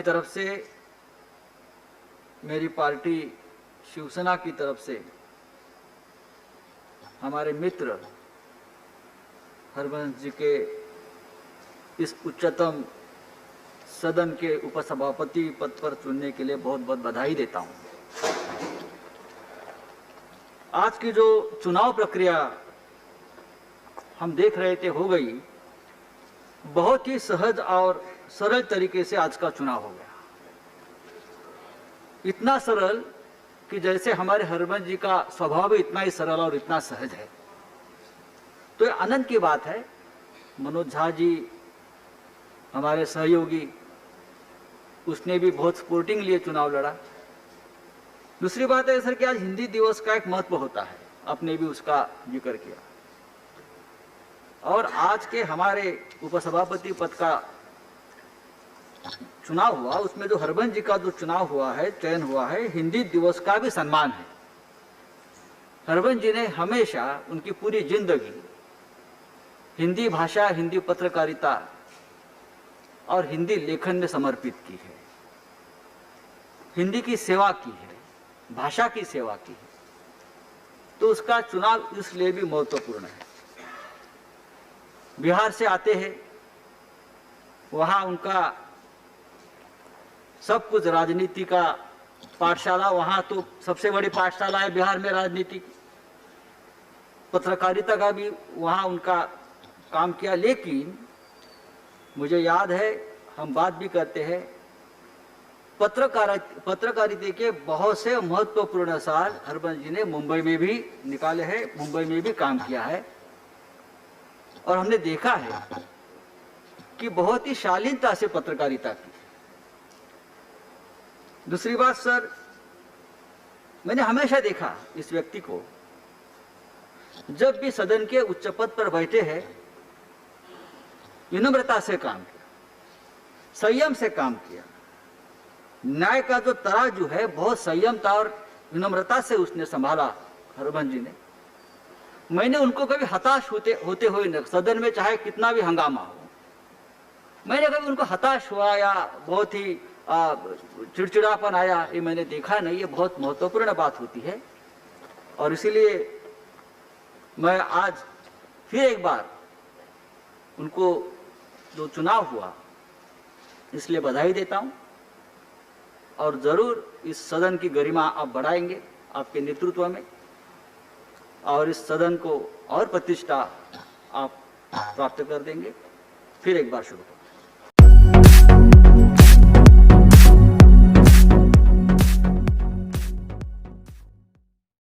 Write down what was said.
अपनी तरफ से, मेरी पार्टी शिवसेना की तरफ से हमारे मित्र हरबंश जी के इस उच्चतम सदन के उपसभापति पद पर चुनने के लिए बहुत बहुत बधाई देता हूं। आज की जो चुनाव प्रक्रिया हम देख रहे थे हो गई, बहुत ही सहज और सरल तरीके से आज का चुनाव हो गया। इतना सरल कि जैसे हमारे हरबंश जी का स्वभाव भी इतना ही सरल और इतना सहज है। तो ये आनंद की बात है। मनोज झा जी हमारे सहयोगी, उसने भी बहुत स्पोर्टिंग लिए चुनाव लड़ा। दूसरी बात है सर कि आज हिंदी दिवस का एक महत्व होता है, आपने भी उसका जिक्र किया। और आज के हमारे उपसभापति पद का चुनाव हुआ, उसमें जो हरबंश जी का जो चुनाव हुआ है, चयन हुआ है, हिंदी दिवस का भी सम्मान है। हरबंश जी ने हमेशा उनकी पूरी जिंदगी हिंदी भाषा, हिंदी पत्रकारिता और हिंदी लेखन में समर्पित की है। हिंदी की सेवा की है, भाषा की सेवा की है। तो उसका चुनाव इसलिए भी महत्वपूर्ण है। बिहार से आते हैं, वहां उनका सब कुछ राजनीति का पाठशाला, वहां तो सबसे बड़ी पाठशाला है बिहार में राजनीति की, पत्रकारिता का भी वहां उनका काम किया। लेकिन मुझे याद है, हम बात भी करते हैं, पत्रकारिता के बहुत से महत्वपूर्ण साल हरबंश जी ने मुंबई में भी निकाले हैं, मुंबई में भी काम किया है। और हमने देखा है कि बहुत ही शालीनता से पत्रकारिता की। दूसरी बात सर, मैंने हमेशा देखा इस व्यक्ति को, जब भी सदन के उच्च पद पर बैठे हैं, विनम्रता से काम किया, संयम से काम किया। न्याय का जो तराजू है बहुत संयमता और विनम्रता से उसने संभाला हरबंश जी ने। मैंने उनको कभी हताश होते हुए न, सदन में चाहे कितना भी हंगामा हो, मैंने कभी उनको हताश हुआ या बहुत ही चिड़चिड़ापन आया, ये मैंने देखा नहीं। ये बहुत महत्वपूर्ण बात होती है। और इसीलिए मैं आज फिर एक बार उनको जो चुनाव हुआ इसलिए बधाई देता हूं। और जरूर इस सदन की गरिमा आप बढ़ाएंगे आपके नेतृत्व में, और इस सदन को और प्रतिष्ठा आप प्राप्त कर देंगे। फिर एक बार शुरू